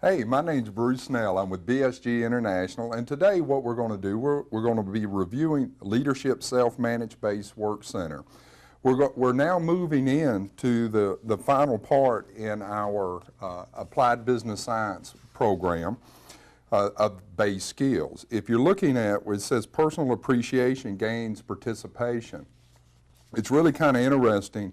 Hey, my name's Bruce Snell. I'm with BSG International, and today what we're going to do, we're going to be reviewing Leadership Self-Managed BaseWork Center. We're now moving into the final part in our Applied Business Science program of base skills. If you're looking at where it says personal appreciation gains participation, it's really kind of interesting.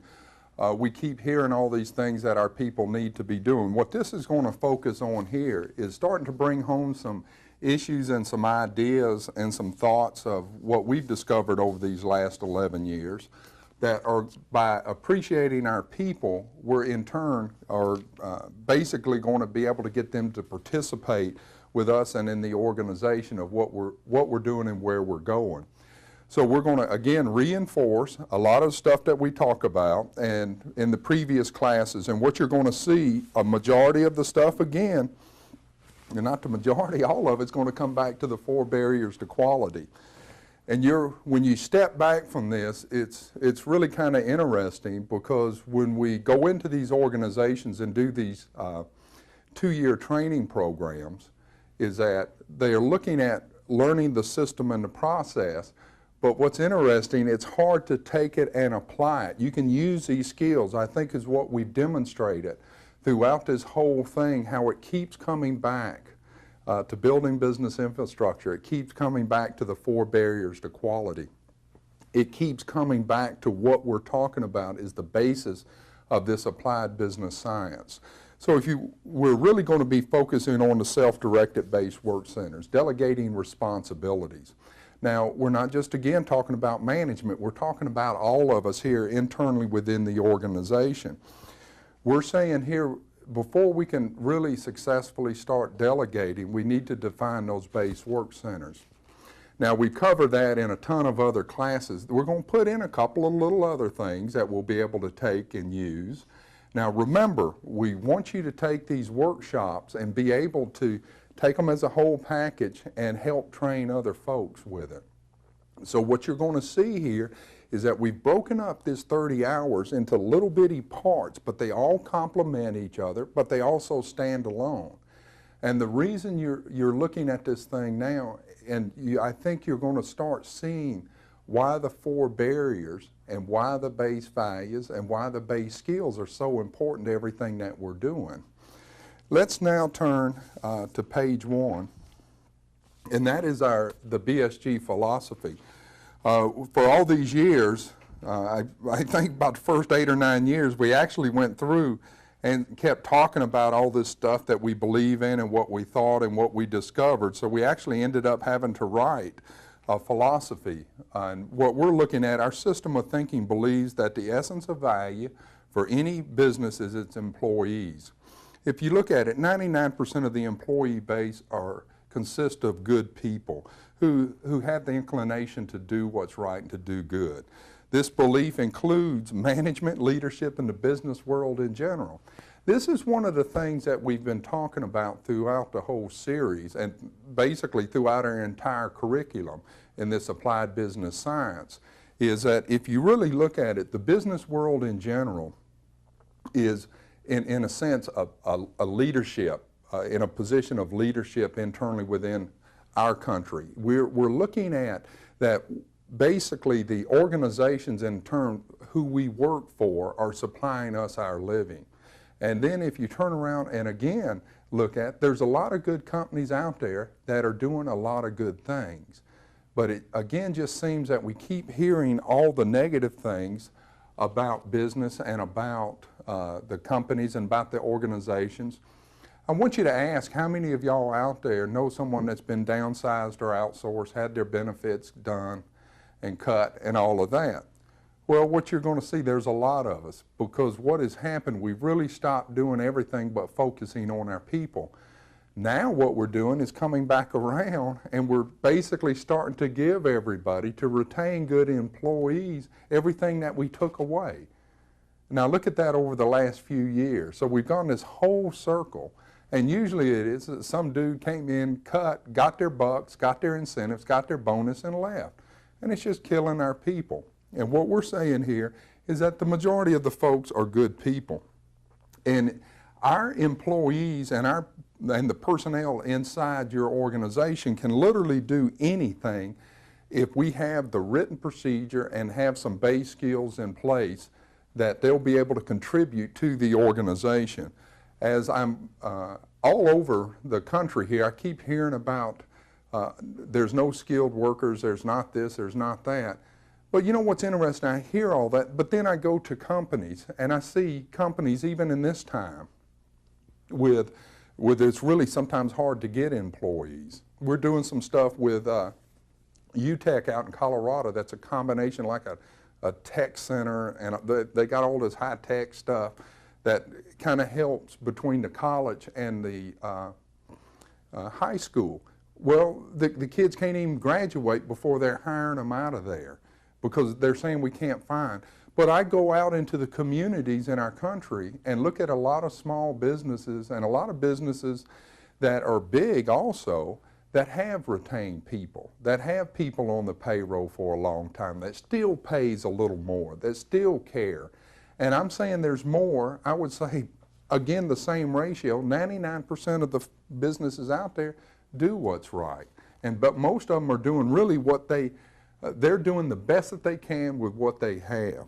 We keep hearing all these things that our people need to be doing. What this is going to focus on here is starting to bring home some issues and some ideas and some thoughts of what we've discovered over these last 11 years that are, by appreciating our people, we're in turn are basically going to be able to get them to participate with us and in the organization of what we're doing and where we're going. So we're going to, again, reinforce a lot of stuff that we talk about and in the previous classes. And what you're going to see, a majority of the stuff, again, and not the majority, all of it's going to come back to the 4 barriers to quality. And when you step back from this, it's really kind of interesting, because when we go into these organizations and do these 2-year training programs, is that they are looking at learning the system and the process. But what's interesting, it's hard to take it and apply it. You can use these skills, I think, is what we've demonstrated throughout this whole thing, how it keeps coming back to building business infrastructure. It keeps coming back to the 4 barriers to quality. It keeps coming back to what we're talking about is the basis of this applied business science. So we're really going to be focusing on the self-directed based work centers, delegating responsibilities. Now, we're not just, again, talking about management. We're talking about all of us here internally within the organization. We're saying here, before we can really successfully start delegating, we need to define those base work centers. Now, we cover that in a ton of other classes. We're going to put in a couple of little other things that we'll be able to take and use. Now, remember, we want you to take these workshops and be able to take them as a whole package and help train other folks with it. So what you're going to see here is that we've broken up this 30 hours into little bitty parts, but they all complement each other, but they also stand alone. And the reason you're looking at this thing now, and I think you're going to start seeing why the 4 barriers and why the base values and why the base skills are so important to everything that we're doing. Let's now turn to page 1, and that is the BSG Philosophy. For all these years, I think about the first 8 or 9 years, we actually went through and kept talking about all this stuff that we believe in and what we thought and what we discovered. So we actually ended up having to write a philosophy. And what we're looking at, our system of thinking believes that the essence of value for any business is its employees. If you look at it, 99% of the employee base consist of good people who have the inclination to do what's right and to do good. This belief includes management, leadership, and the business world in general. This is one of the things that we've been talking about throughout the whole series and basically throughout our entire curriculum in this applied business science, is that if you really look at it, the business world in general is in a sense, a leadership, in a position of leadership internally within our country. We're looking at that basically the organizations in turn who we work for are supplying us our living. And then if you turn around and again look at, there's a lot of good companies out there that are doing a lot of good things. But it again just seems that we keep hearing all the negative things about business and about the companies and about the organizations. I want you to ask, how many of y'all out there know someone that's been downsized or outsourced, had their benefits done and cut and all of that? Well, what you're going to see, there's a lot of us, because what has happened, we've really stopped doing everything but focusing on our people. Now what we're doing is coming back around and we're basically starting to give everybody, to retain good employees, everything that we took away. Now look at that over the last few years. So we've gone this whole circle, and usually it is that some dude came in, cut, got their bucks, got their incentives, got their bonus and left. And it's just killing our people. And what we're saying here is that the majority of the folks are good people. And our employees and the personnel inside your organization can literally do anything if we have the written procedure and have some base skills in place that they'll be able to contribute to the organization. As I'm all over the country here, I keep hearing about there's no skilled workers, there's not this, there's not that. But you know what's interesting? I hear all that, but then I go to companies and I see companies even in this time with it's really sometimes hard to get employees. We're doing some stuff with UTech out in Colorado that's a combination like a tech center, and they got all this high-tech stuff that kind of helps between the college and the high school. Well, the kids can't even graduate before they're hiring them out of there because they're saying we can't find. But I go out into the communities in our country and look at a lot of small businesses and a lot of businesses that are big also that have retained people, that have people on the payroll for a long time, that still pays a little more, that still care. And I'm saying there's more. I would say, again, the same ratio, 99% of the businesses out there do what's right. But most of them are doing really what they're doing the best that they can with what they have.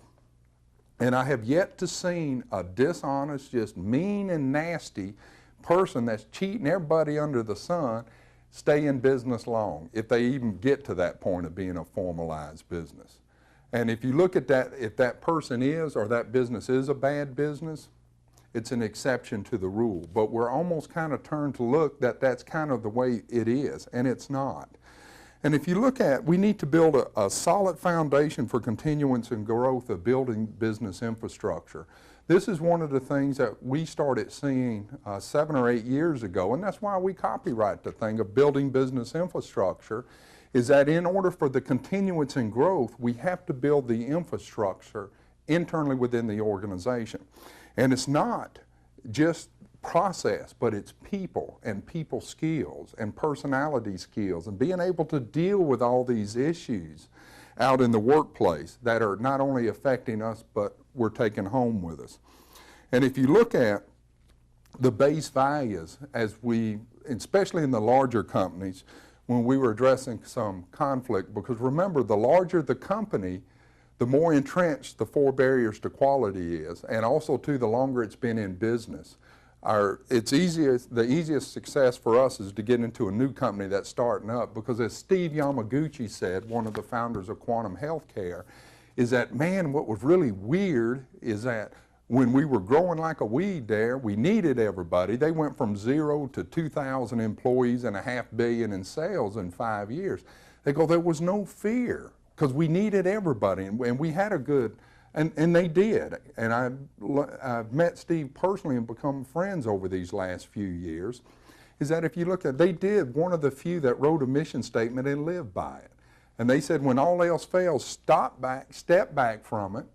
And I have yet to see a dishonest, just mean and nasty person that's cheating everybody under the sun stay in business long, if they even get to that point of being a formalized business. And if you look at that, if that person is or that business is a bad business, it's an exception to the rule. But we're almost kind of turned to look that that's kind of the way it is, and it's not. And if you look at, we need to build a solid foundation for continuance and growth of building business infrastructure. This is one of the things that we started seeing 7 or 8 years ago, and that's why we copyright the thing of building business infrastructure, is that in order for the continuance and growth, we have to build the infrastructure internally within the organization. And it's not just process, but it's people and people skills and personality skills and being able to deal with all these issues out in the workplace that are not only affecting us, but we're taking home with us. And if you look at the base values, as we, especially in the larger companies, when we were addressing some conflict, because remember, the larger the company, the more entrenched the 4 barriers to quality is, and also too, the longer it's been in business. The easiest success for us is to get into a new company that's starting up, because as Steve Yamaguchi said, one of the founders of Quantum Healthcare, is that, man, what was really weird is that when we were growing like a weed there, we needed everybody. They went from 0 to 2,000 employees and $500 million in sales in 5 years. They go, there was no fear because we needed everybody, and we had a good, and they did. And I've met Steve personally and become friends over these last few years, is that if you look at, they did one of the few that wrote a mission statement and lived by it. And they said, when all else fails, step back from it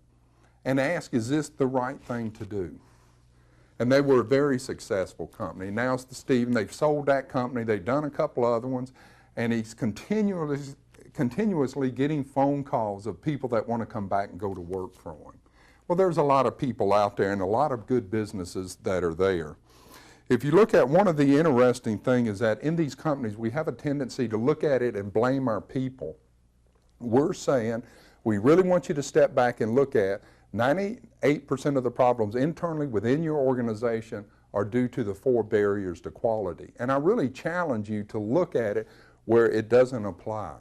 and ask, is this the right thing to do? And they were a very successful company. Now it's Steve, they've sold that company, they've done a couple other ones, and he's continuously getting phone calls of people that want to come back and go to work for him. Well, there's a lot of people out there and a lot of good businesses that are there. If you look at, one of the interesting things is that in these companies, we have a tendency to look at it and blame our people. We're saying, we really want you to step back and look at 98% of the problems internally within your organization are due to the 4 barriers to quality. And I really challenge you to look at it where it doesn't apply.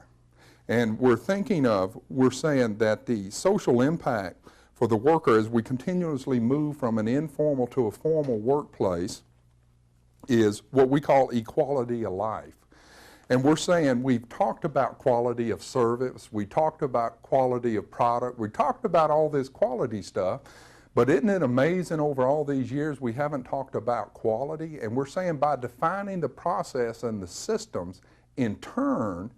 And we're saying that the social impact for the worker as we continuously move from an informal to a formal workplace is what we call equality of life. And we're saying we've talked about quality of service, we talked about quality of product, we talked about all this quality stuff, but isn't it amazing over all these years we haven't talked about quality? And we're saying by defining the process and the systems, in turn,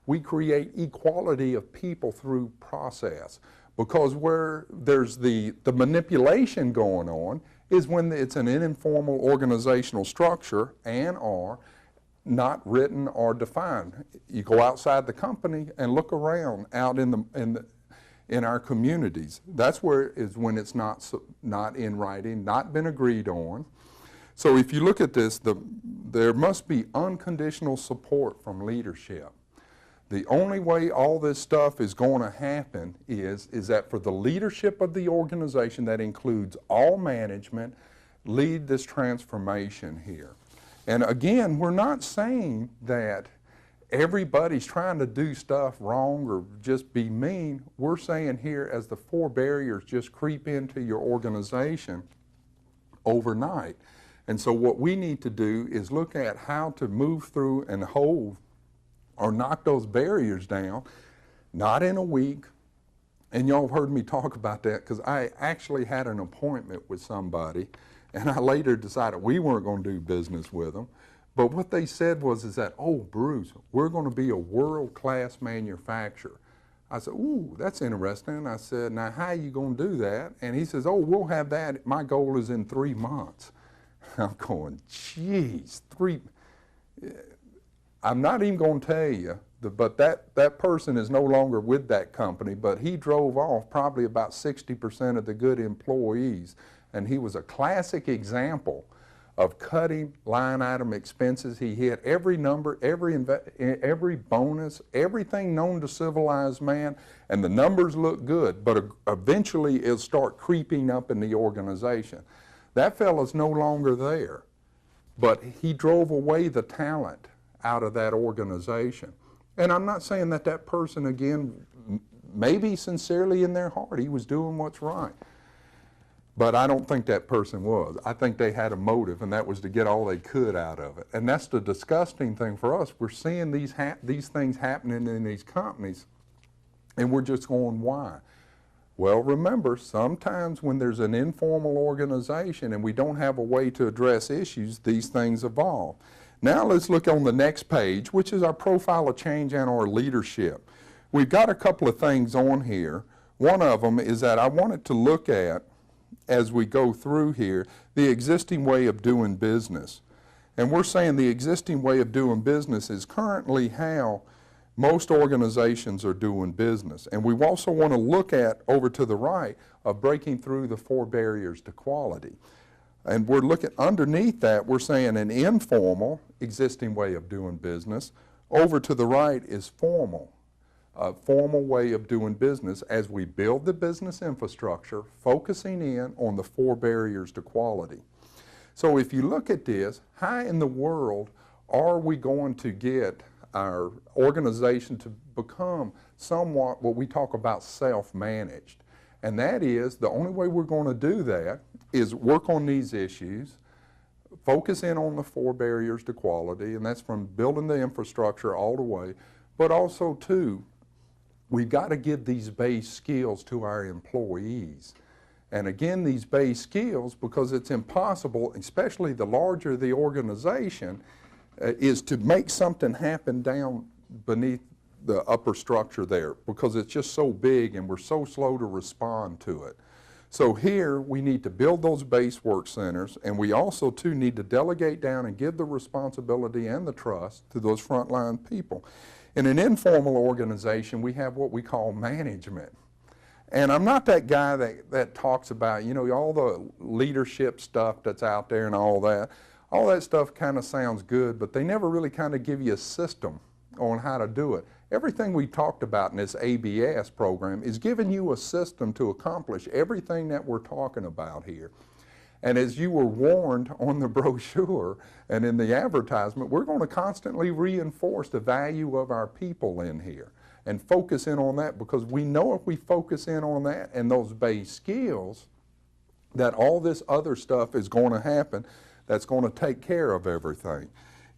we create equality of people through process. Because where there's the manipulation going on is when it's an informal organizational structure and or not written or defined. You go outside the company and look around out in our communities. That's where is when it's not in writing, not been agreed on. So if you look at this, there must be unconditional support from leadership. The only way all this stuff is going to happen is that for the leadership of the organization, that includes all management, lead this transformation here. And again, we're not saying that everybody's trying to do stuff wrong or just be mean. We're saying here, as the 4 barriers just creep into your organization overnight. And so what we need to do is look at how to move through and hold or knock those barriers down, not in a week. And y'all have heard me talk about that because I actually had an appointment with somebody, and I later decided we weren't going to do business with them. But what they said was that, oh, Bruce, we're going to be a world-class manufacturer. I said, ooh, that's interesting. I said, now how are you going to do that? And he says, oh, we'll have that. My goal is in 3 months. I'm going, geez, I'm not even going to tell you, but that person is no longer with that company, but he drove off probably about 60% of the good employees. And he was a classic example of cutting line item expenses. He hit every number, every bonus, everything known to civilized man, and the numbers look good, but eventually it'll start creeping up in the organization. That fellow's no longer there, but he drove away the talent out of that organization. And I'm not saying that that person, again, maybe sincerely in their heart, he was doing what's right. But I don't think that person was. I think they had a motive, and that was to get all they could out of it. And that's the disgusting thing for us. We're seeing these things happening in these companies, and we're just going, why? Well, remember, sometimes when there's an informal organization and we don't have a way to address issues, these things evolve. Now let's look on the next page, which is our profile of change and our leadership. We've got a couple of things on here. One of them is that I wanted to look at, as we go through here, the existing way of doing business. And we're saying the existing way of doing business is currently how most organizations are doing business. And we also want to look at, over to the right, of breaking through the 4 barriers to quality. And we're looking underneath that, we're saying an informal existing way of doing business. Over to the right is formal. A formal way of doing business as we build the business infrastructure, focusing in on the 4 barriers to quality. So if you look at this, how in the world are we going to get our organization to become somewhat what we talk about self-managed? And that is, the only way we're going to do that is work on these issues, focus in on the 4 barriers to quality, and that's from building the infrastructure all the way, but also too, we've got to give these base skills to our employees. And again, these base skills, because it's impossible, especially the larger the organization, is to make something happen down beneath the upper structure there, because it's just so big and we're so slow to respond to it. So here we need to build those BaseWork centers, and we also too need to delegate down and give the responsibility and the trust to those frontline people. In an informal organization, we have what we call management. And I'm not that guy that talks about, you know, all the leadership stuff that's out there and all that. All that stuff kind of sounds good, but they never really kind of give you a system on how to do it. Everything we talked about in this ABS program is giving you a system to accomplish everything that we're talking about here. And as you were warned on the brochure and in the advertisement, we're going to constantly reinforce the value of our people in here and focus in on that, because we know if we focus in on that and those base skills, that all this other stuff is going to happen that's going to take care of everything.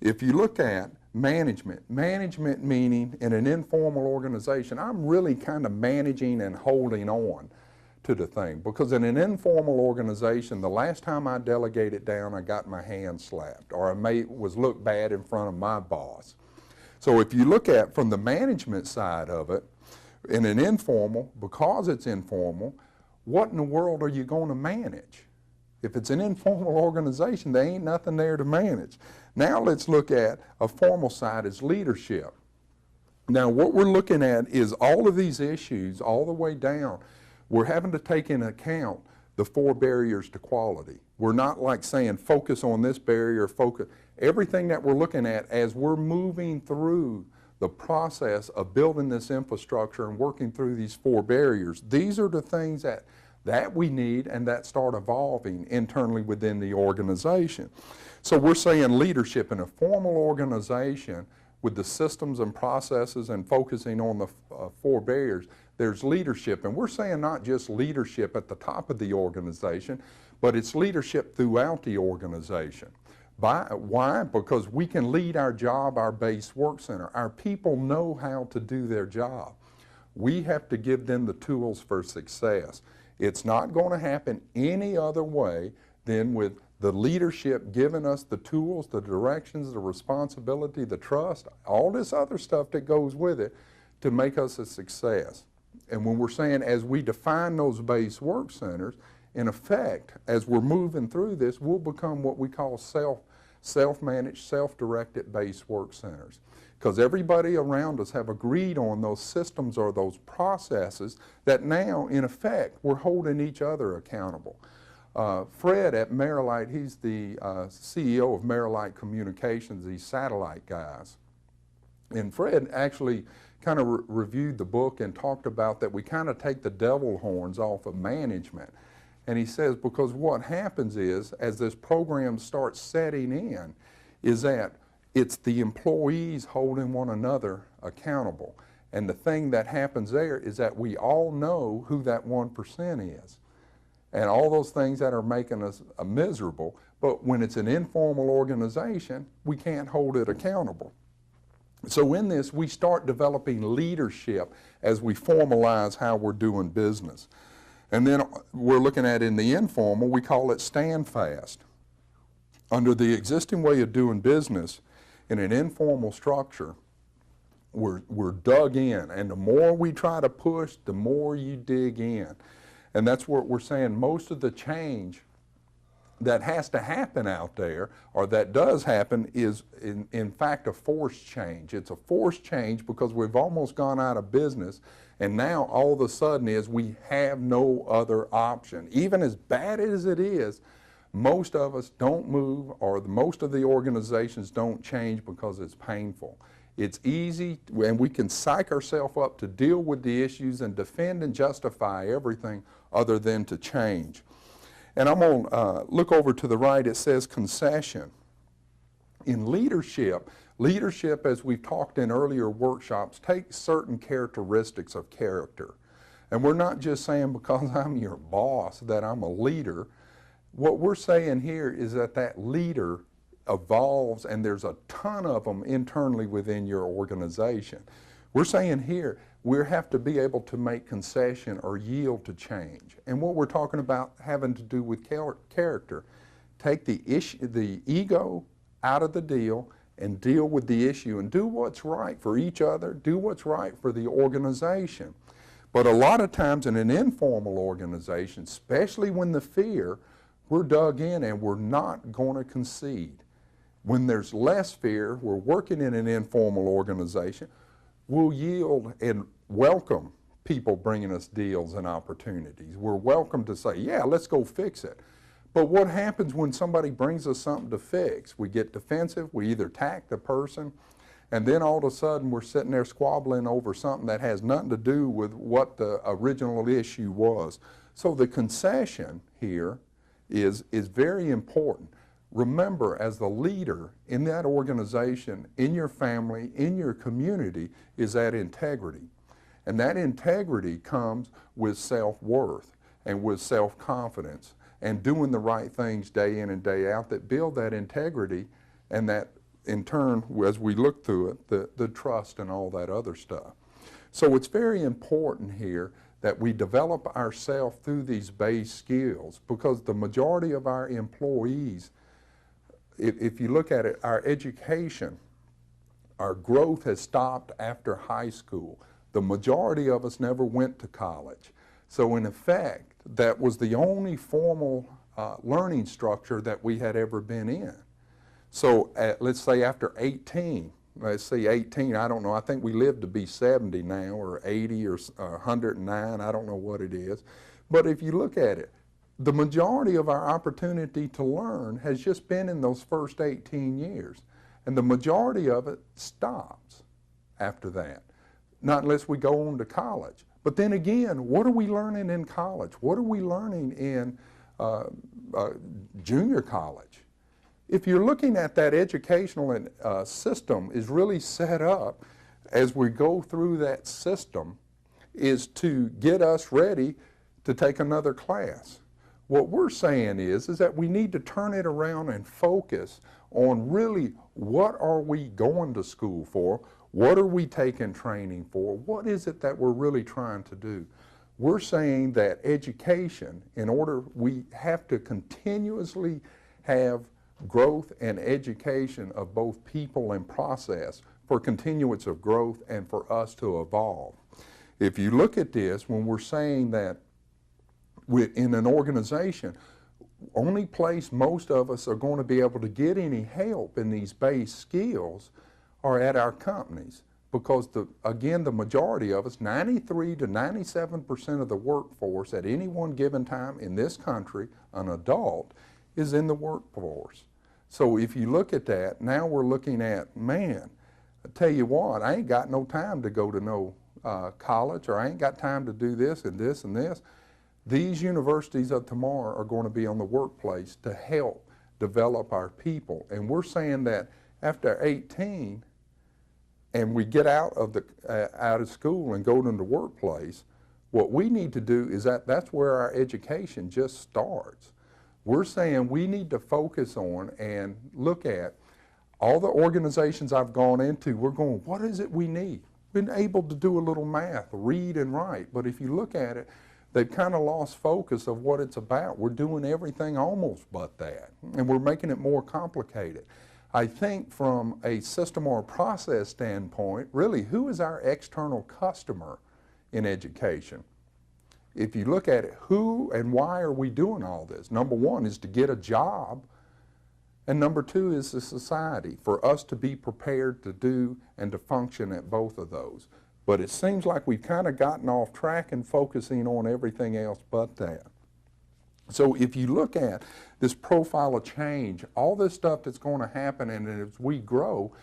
If you look at management meaning in an informal organization, I'm really kind of managing and holding on to the thing, because in an informal organization, the last time I delegated down, I got my hand slapped, or I was looked bad in front of my boss. So if you look at from the management side of it, in an informal, because it's informal, what in the world are you going to manage? If it's an informal organization, there ain't nothing there to manage. Now let's look at a formal side as leadership. Now what we're looking at is all of these issues all the way down. We're having to take into account the 4 barriers to quality. We're not like saying focus on this barrier, focus. Everything that we're looking at as we're moving through the process of building this infrastructure and working through these 4 barriers, these are the things that we need and that start evolving internally within the organization. So we're saying leadership in a formal organization with the systems and processes and focusing on the 4 barriers, there's leadership. And we're saying not just leadership at the top of the organization, but it's leadership throughout the organization. Why? Because we can lead our job, our BaseWork Center. Our people know how to do their job. We have to give them the tools for success. It's not going to happen any other way than with the leadership giving us the tools, the directions, the responsibility, the trust, all this other stuff that goes with it to make us a success. And when we're saying as we define those BaseWork Centers, in effect, as we're moving through this, we'll become what we call self-managed, self-directed BaseWork Centers. Because everybody around us have agreed on those systems or those processes that now, in effect, we're holding each other accountable. Fred at Marilite, he's the CEO of Marilite Communications, these satellite guys. And Fred actually kind of reviewed the book and talked about that we kind of take the devil horns off of management. And he says, because what happens is, as this program starts setting in, is that it's the employees holding one another accountable. And the thing that happens there is that we all know who that 1% is. And all those things that are making us miserable, but when it's an informal organization, we can't hold it accountable. So in this, we start developing leadership as we formalize how we're doing business. And then we're looking at in the informal, we call it stand fast. Under the existing way of doing business, in an informal structure, we're dug in. And the more we try to push, the more you dig in. And that's what we're saying. Most of the change that has to happen out there, or that does happen, is in fact a forced change. It's a forced change because we've almost gone out of business, and now all of a sudden is we have no other option. Even as bad as it is, most of us don't move, or most of the organizations don't change because it's painful. It's easy, and we can psych ourselves up to deal with the issues and defend and justify everything other than to change. And I'm going to look over to the right. It says concession. In leadership, as we've talked in earlier workshops, takes certain characteristics of character. And we're not just saying because I'm your boss that I'm a leader. What we're saying here is that that leader evolves, and there's a ton of them internally within your organization. We're saying here, we have to be able to make concession or yield to change. And what we're talking about having to do with character. Take the ego out of the deal and deal with the issue and do what's right for each other, do what's right for the organization. But a lot of times in an informal organization, especially when the fear, we're dug in and we're not going to concede. When there's less fear, we're working in an informal organization, we'll yield and welcome people bringing us deals and opportunities. We're welcome to say, yeah, let's go fix it. But what happens when somebody brings us something to fix? We get defensive, we either attack the person, and then all of a sudden we're sitting there squabbling over something that has nothing to do with what the original issue was. So the concession here is very important. Remember, as the leader in that organization, in your family, in your community, is that integrity. And that integrity comes with self-worth and with self-confidence and doing the right things day in and day out that build that integrity, and that in turn, as we look through it, the trust and all that other stuff. So it's very important here that we develop ourselves through these base skills, because the majority of our employees, if you look at it, our education, our growth has stopped after high school. The majority of us never went to college. So in effect, that was the only formal learning structure that we had ever been in. So let's say after 18, let's say 18, I don't know, I think we live to be 70 now, or 80 or 109, I don't know what it is. But if you look at it, the majority of our opportunity to learn has just been in those first 18 years. And the majority of it stops after that, not unless we go on to college. But then again, what are we learning in college? What are we learning in junior college? If you're looking at that educational system is really set up as we go through that system is to get us ready to take another class. What we're saying is that we need to turn it around and focus on really what are we going to school for, what are we taking training for, what is it that we're really trying to do. We're saying that education, in order, we have to continuously have growth and education of both people and process for continuance of growth and for us to evolve. If you look at this, when we're saying that in an organization, only place most of us are going to be able to get any help in these base skills are at our companies, because again, the majority of us, 93 to 97% of the workforce at any one given time in this country, an adult, is in the workforce. So if you look at that, now we're looking at, man, I tell you what, I ain't got no time to go to no college, or I ain't got time to do this and this and this. These universities of tomorrow are going to be on the workplace to help develop our people. And we're saying that after 18 and we get out of school and go to the workplace, what we need to do is that's where our education just starts. We're saying we need to focus on and look at all the organizations I've gone into. We're going, what is it we need? Been able to do a little math, read and write, but if you look at it, they've kind of lost focus of what it's about. We're doing everything almost but that, and we're making it more complicated. I think from a system or a process standpoint, really, who is our external customer in education? If you look at it, who and why are we doing all this? Number one is to get a job, and number two is the society, for us to be prepared to do and to function at both of those. But it seems like we've kind of gotten off track and focusing on everything else but that. So if you look at this profile of change, all this stuff that's going to happen, and as we grow,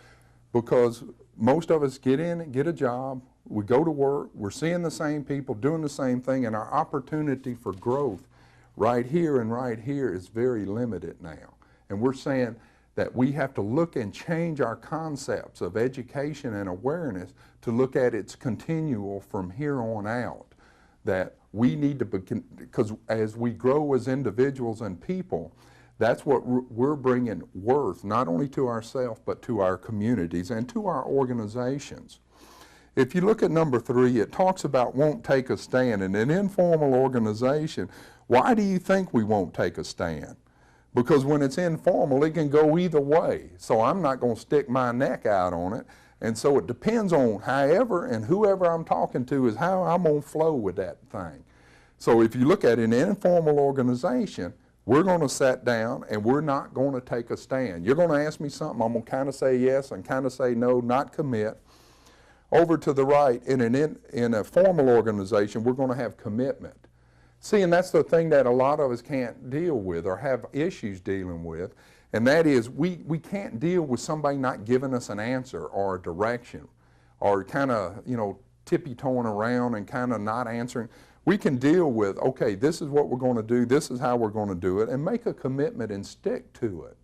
because most of us get in and get a job, we go to work, we're seeing the same people, doing the same thing, and our opportunity for growth right here and right here is very limited now. And we're saying that we have to look and change our concepts of education and awareness to look at its continual from here on out. That we need to, because as we grow as individuals and people, that's what we're bringing worth, not only to ourselves, but to our communities and to our organizations. If you look at number 3, it talks about won't take a stand. In an informal organization, why do you think we won't take a stand? Because when it's informal, it can go either way. So I'm not going to stick my neck out on it. And so it depends on however and whoever I'm talking to is how I'm going to flow with that thing. So if you look at an informal organization, we're going to sit down and we're not going to take a stand. You're going to ask me something, I'm going to kind of say yes and kind of say no, not commit. Over to the right, in a formal organization, we're going to have commitment. See, and that's the thing that a lot of us can't deal with or have issues dealing with, and that is we can't deal with somebody not giving us an answer or a direction or kind of, tippy-toeing around and kind of not answering. We can deal with, okay, this is what we're going to do, this is how we're going to do it, and make a commitment and stick to it.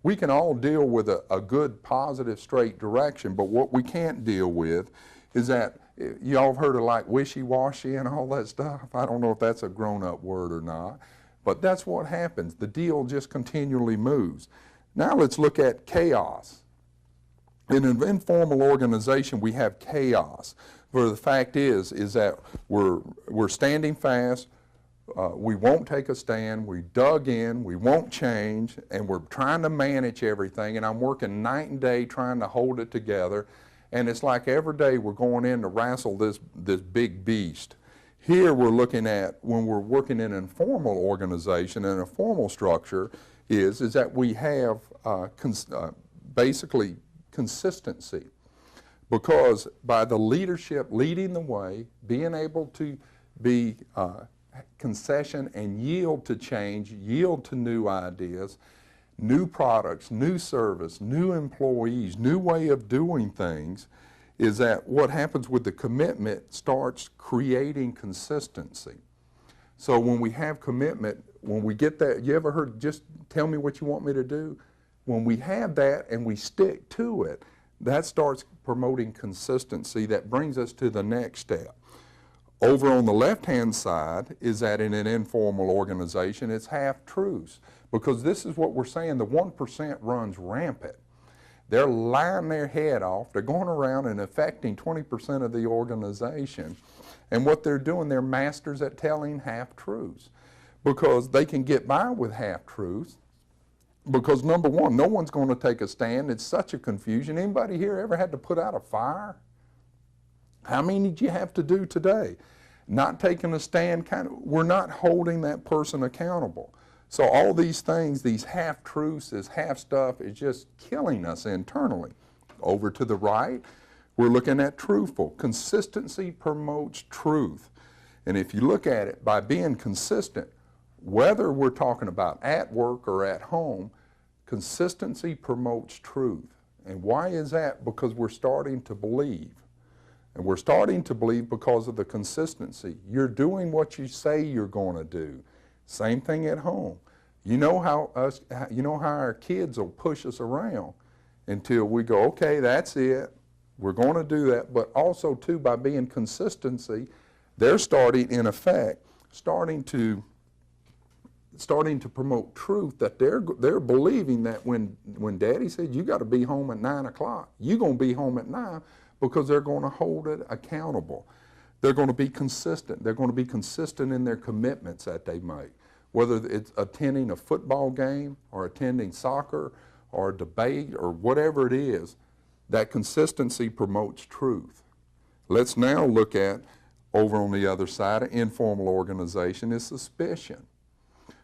We can all deal with a good, positive, straight direction, but what we can't deal with is that, y'all have heard of like wishy-washy and all that stuff. I don't know if that's a grown-up word or not, but that's what happens. The deal just continually moves. Now let's look at chaos. In an informal organization, we have chaos. Where the fact is that we're standing fast, we won't take a stand, we dug in, we won't change, and we're trying to manage everything, and I'm working night and day trying to hold it together. And it's like every day we're going in to wrestle this big beast. Here we're looking at, when we're working in an informal organization and a formal structure, is that we have basically consistency. Because by the leadership leading the way, being able to be concession and yield to change, yield to new ideas, new products, new service, new employees, new way of doing things, is that what happens with the commitment starts creating consistency. So when we have commitment, when we get that, you ever heard, just tell me what you want me to do? When we have that and we stick to it, that starts promoting consistency. That brings us to the next step. Over on the left-hand side is that in an informal organization, it's half-truths. Because this is what we're saying, the 1% runs rampant. They're lying their head off. They're going around and affecting 20% of the organization. And what they're doing, they're masters at telling half-truths. Because they can get by with half-truths. Because number one, no one's going to take a stand. It's such a confusion. Anybody here ever had to put out a fire? How many did you have to do today? Not taking a stand, we're not holding that person accountable. So all these things, these half-truths, this half stuff is just killing us internally. Over to the right, we're looking at truthful. Consistency promotes truth. And if you look at it, by being consistent, whether we're talking about at work or at home, consistency promotes truth. And why is that? Because we're starting to believe. And we're starting to believe because of the consistency. You're doing what you say you're going to do. Same thing at home. You know how our kids will push us around until we go, okay, that's it. We're going to do that. But also too, by being consistency, they're starting, in effect, starting to promote truth, that they're believing that when Daddy said you got to be home at 9 o'clock, you're going to be home at 9, because they're going to hold it accountable. They're going to be consistent. They're going to be consistent in their commitments that they make, whether it's attending a football game or attending soccer or a debate or whatever it is. That consistency promotes truth. Let's now look at, over on the other side, an informal organization is suspicion.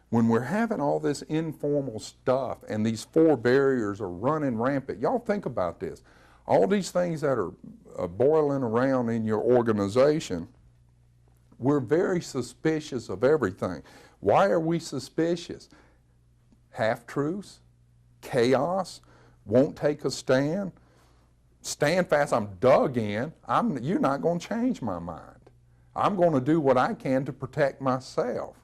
When we're having all this informal stuff and these 4 barriers are running rampant, y'all think about this. All these things that are boiling around in your organization, we're very suspicious of everything. Why are we suspicious? Half-truths, chaos, won't take a stand, stand fast, I'm dug in, you're not going to change my mind. I'm going to do what I can to protect myself.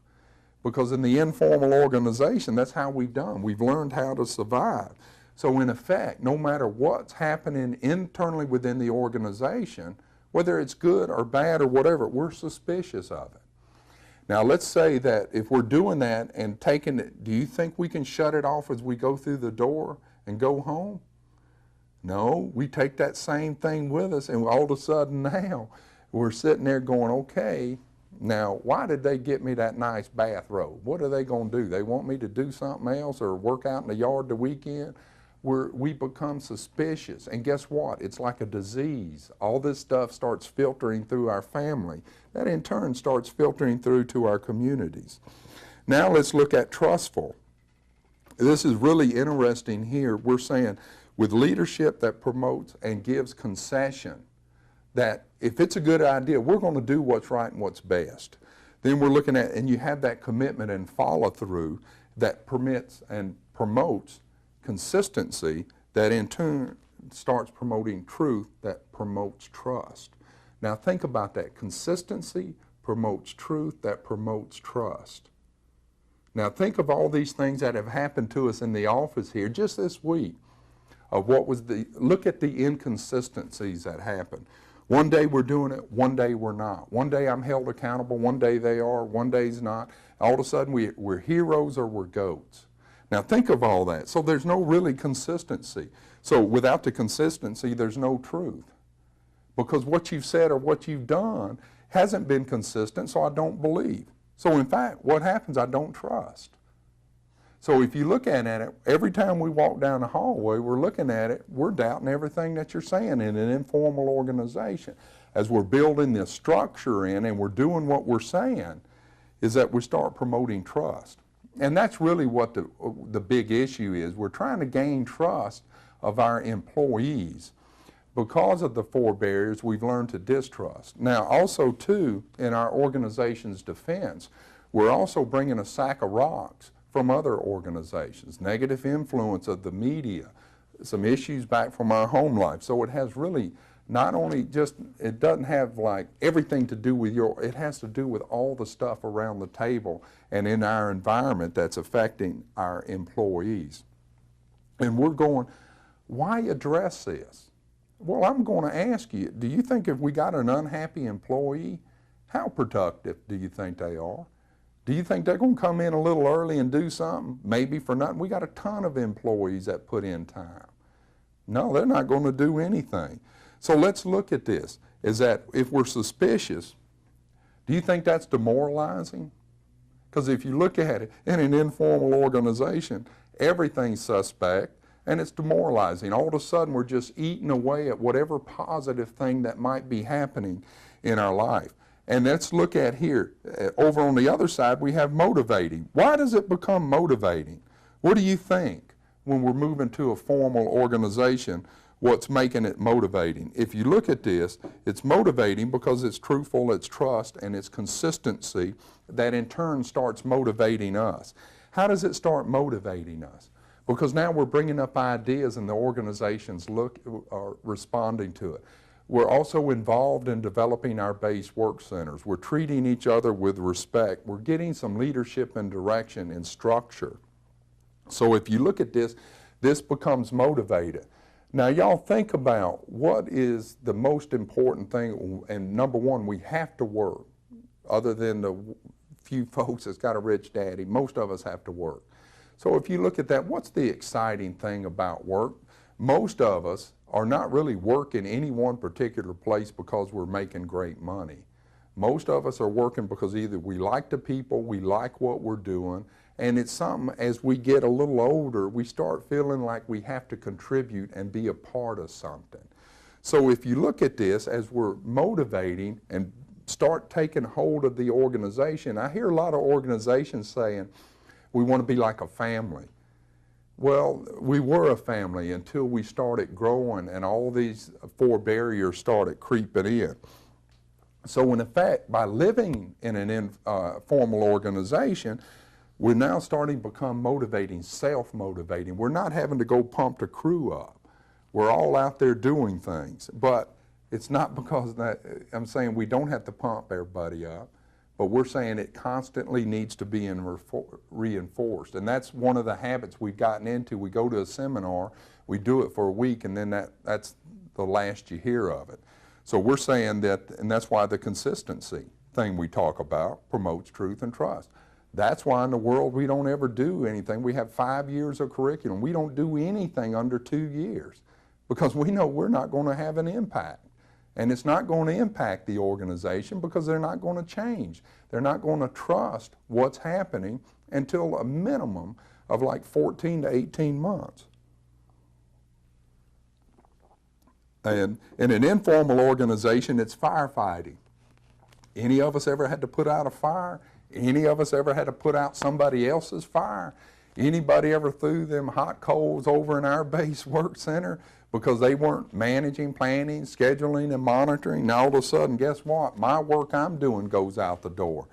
Because in the informal organization, that's how we've done. We've learned how to survive. So in effect, no matter what's happening internally within the organization, whether it's good or bad or whatever, we're suspicious of it. Now let's say that if we're doing that and taking it, do you think we can shut it off as we go through the door and go home? No, we take that same thing with us, and all of a sudden now we're sitting there going, okay, now why did they get me that nice bathrobe? What are they going to do? They want me to do something else or work out in the yard the weekend? We become suspicious, and guess what? It's like a disease. All this stuff starts filtering through our family. That in turn starts filtering through to our communities. Now let's look at trustful. This is really interesting here. We're saying with leadership that promotes and gives concession, that if it's a good idea, we're going to do what's right and what's best. Then we're looking at, and you have that commitment and follow through that permits and promotes consistency, that in turn starts promoting truth, that promotes trust. Now think about that. Consistency promotes truth, that promotes trust. Now think of all these things that have happened to us in the office here just this week. Of look at the inconsistencies that happen. One day we're doing it, one day we're not. One day I'm held accountable, one day they are, one day's not. All of a sudden we're heroes or we're goats. Now think of all that. So there's no really consistency. So without the consistency, there's no truth. Because what you've said or what you've done hasn't been consistent, so I don't believe. So in fact, what happens? I don't trust. So if you look at it, every time we walk down the hallway, we're looking at it, we're doubting everything that you're saying in an informal organization. As we're building this structure in and we're doing what we're saying, is that we start promoting trust. And that's really what the big issue is. We're trying to gain trust of our employees. Because of the 4 barriers, we've learned to distrust. Now also too, in our organization's defense, We're also bringing a sack of rocks from other organizations, negative influence of the media, some issues back from our home life. So it has really not only just, it doesn't have like everything to do with it has to do with all the stuff around the table and in our environment that's affecting our employees. And we're going, why address this? Well, I'm going to ask you, do you think if we got an unhappy employee, how productive do you think they are? Do you think they're going to come in a little early and do something? Maybe for nothing. We got a ton of employees that put in time. No, they're not going to do anything. So let's look at this, is that if we're suspicious, do you think that's demoralizing? Because if you look at it in an informal organization, everything's suspect and it's demoralizing. All of a sudden we're just eating away at whatever positive thing that might be happening in our life. And let's look at here, over on the other side we have motivating. Why does it become motivating? What do you think when we're moving to a formal organization? What's making it motivating? If you look at this, it's motivating because it's truthful, it's trust, and it's consistency that in turn starts motivating us. How does it start motivating us? Because now we're bringing up ideas and the organizations are responding to it. We're also involved in developing our BaseWork Centers. We're treating each other with respect. We're getting some leadership and direction and structure. So if you look at this, this becomes motivated. Now y'all think about what is the most important thing, and number one, we have to work. Other than the few folks that's got a rich daddy, most of us have to work. So if you look at that, what's the exciting thing about work? Most of us are not really working any one particular place because we're making great money. Most of us are working because either we like the people, we like what we're doing, and it's something as we get a little older, we start feeling like we have to contribute and be a part of something. So if you look at this as we're motivating and start taking hold of the organization, I hear a lot of organizations saying, we want to be like a family. Well, we were a family until we started growing and all these 4 barriers started creeping in. So in effect, by living in an informal organization, we're now starting to become motivating, self-motivating. We're not having to go pump the crew up. We're all out there doing things. But it's not because that, I'm saying we don't have to pump everybody up, but we're saying it constantly needs to be reinforced. And that's one of the habits we've gotten into. We go to a seminar, we do it for a week, and then that's the last you hear of it. So we're saying that, and that's why the consistency thing we talk about promotes truth and trust. That's why in the world we don't ever do anything. We have 5 years of curriculum. We don't do anything under 2 years because we know we're not going to have an impact. And it's not going to impact the organization because they're not going to change. They're not going to trust what's happening until a minimum of like 14 to 18 months. And in an informal organization, it's firefighting. Any of us ever had to put out a fire? Any of us ever had to put out somebody else's fire? Anybody ever threw them hot coals over in our BaseWork Center because they weren't managing, planning, scheduling, and monitoring? Now all of a sudden, guess what? My work I'm doing goes out the door.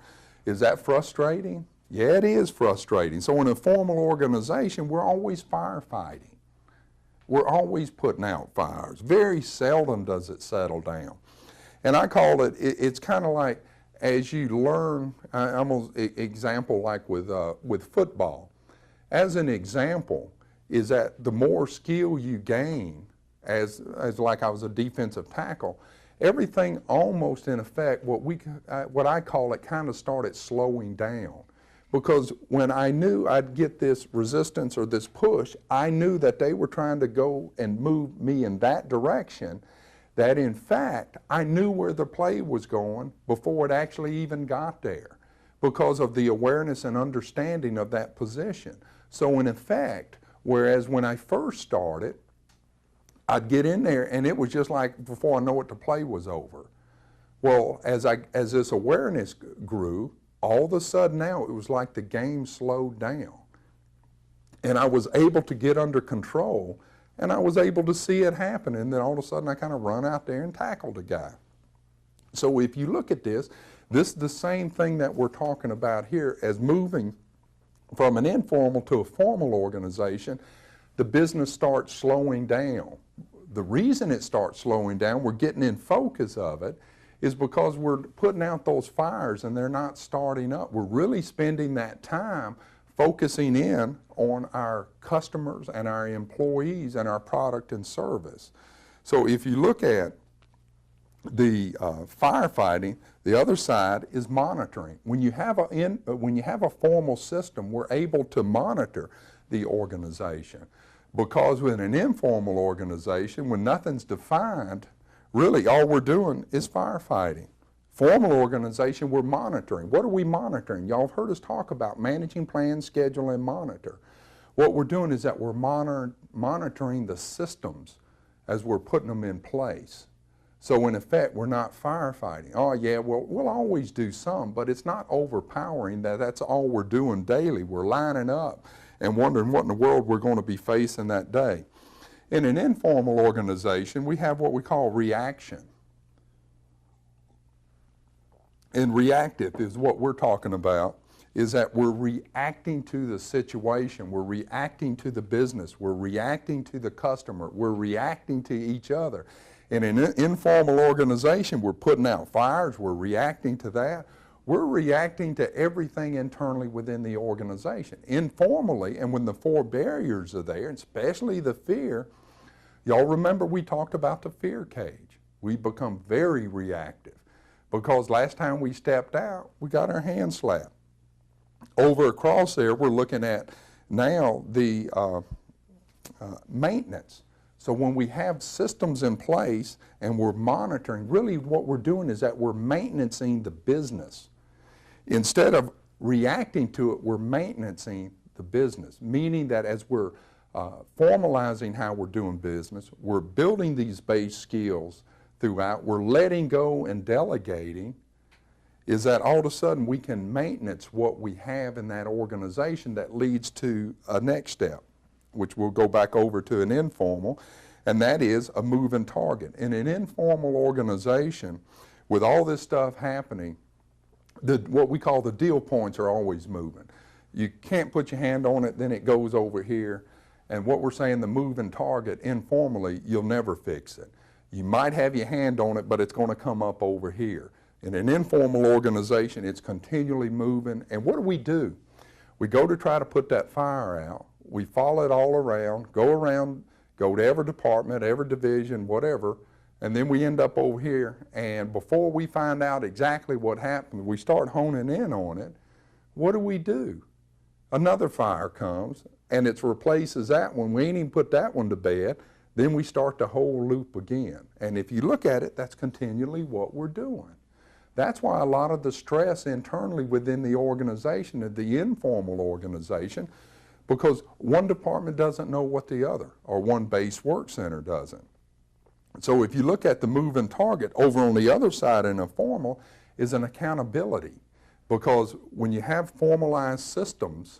Is that frustrating? Yeah, it is frustrating. So in a formal organization, we're always firefighting. We're always putting out fires. Very seldom does it settle down. And I call it, it's kind of like as you learn, almost example like with football. As an example, is that the more skill you gain, as like I was a defensive tackle, everything almost in effect, what I call it, kind of started slowing down. Because when I knew I'd get this resistance or this push, I knew that they were trying to go and move me in that direction, that in fact, I knew where the play was going before it actually even got there because of the awareness and understanding of that position. So in effect, whereas when I first started, I'd get in there and it was just like before I know it, the play was over. Well, as this awareness grew, all of a sudden now it was like the game slowed down. And I was able to get under control and I was able to see it happen. And then all of a sudden I kind of run out there and tackle the guy. So if you look at this, This is the same thing that we're talking about here as moving from an informal to a formal organization. The business starts slowing down. The reason it starts slowing down, we're getting in focus of it, is because we're putting out those fires and they're not starting up. We're really spending that time focusing in on our customers and our employees and our product and service. So if you look at the firefighting, the other side is monitoring. When you have a formal system, we're able to monitor the organization. Because with an informal organization, when nothing's defined, really all we're doing is firefighting. Formal organization, we're monitoring. What are we monitoring? Y'all have heard us talk about managing, plan, schedule, and monitor. What we're doing is that we're monitoring the systems as we're putting them in place. So in effect, we're not firefighting. Oh yeah, well, we'll always do some, but it's not overpowering that that's all we're doing daily. We're lining up and wondering what in the world we're going to be facing that day. In an informal organization, we have what we call reaction. And reactive is what we're talking about, is that we're reacting to the situation, we're reacting to the business, we're reacting to the customer, we're reacting to each other. In an informal organization, we're putting out fires, we're reacting to that. We're reacting to everything internally within the organization. Informally, and when the four barriers are there, especially the fear, y'all remember we talked about the fear cage. We become very reactive because last time we stepped out, we got our hand slapped. Over across there, we're looking at now the maintenance. So when we have systems in place and we're monitoring, really what we're doing is that we're maintaining the business. Instead of reacting to it, we're maintaining the business, meaning that as we're formalizing how we're doing business, we're building these base skills throughout, we're letting go and delegating, is that all of a sudden we can maintenance what we have in that organization that leads to a next step, which we'll go back over to an informal, and that is a moving target. In an informal organization, with all this stuff happening, what we call the deal points are always moving. You can't put your hand on it, then it goes over here. And what we're saying, the moving target, informally, you'll never fix it. You might have your hand on it, but it's going to come up over here. In an informal organization, it's continually moving. And what do? We go to try to put that fire out. We follow it all around, go to every department, every division, whatever, and then we end up over here, and before we find out exactly what happened, we start honing in on it. What do? Another fire comes, and it replaces that one. We ain't even put that one to bed. Then we start the whole loop again. And if you look at it, that's continually what we're doing. That's why a lot of the stress internally within the organization, of the informal organization, because one department doesn't know what the other, or one BaseWork Center doesn't. So if you look at the moving target, over on the other side in a formal is an accountability. Because when you have formalized systems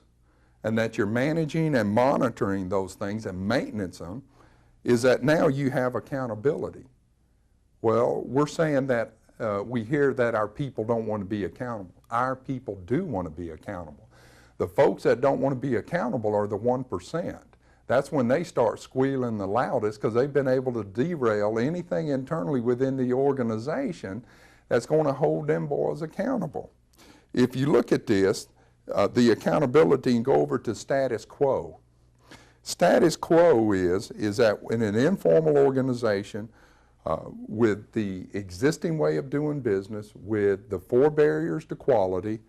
and that you're managing and monitoring those things and maintenance them, is that now you have accountability. Well, we're saying that we hear that our people don't want to be accountable. Our people do want to be accountable. The folks that don't want to be accountable are the 1%. That's when they start squealing the loudest because they've been able to derail anything internally within the organization that's going to hold them boys accountable. If you look at this, the accountability, and go over to status quo. Status quo is that in an informal organization with the existing way of doing business, with the 4 barriers to quality,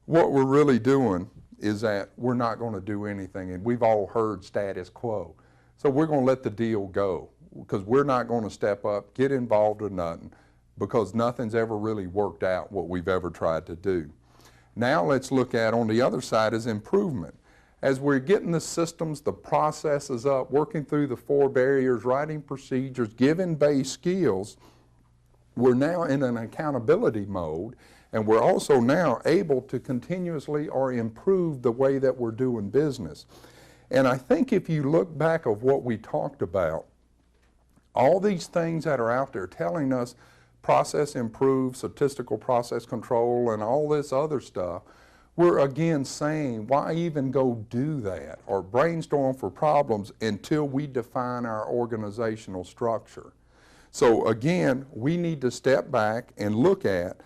what we're really doing is that we're not going to do anything, and we've all heard status quo. So we're going to let the deal go because we're not going to step up, get involved with nothing, because nothing's ever really worked out what we've ever tried to do. Now let's look at, on the other side, is improvement. As we're getting the systems, the processes up, working through the 4 barriers, writing procedures, giving base skills, we're now in an accountability mode, and we're also now able to continuously or improve the way that we're doing business. And I think if you look back of what we talked about, all these things that are out there telling us process improve, statistical process control, and all this other stuff, we're again saying, why even go do that or brainstorm for problems until we define our organizational structure? So again, we need to step back and look at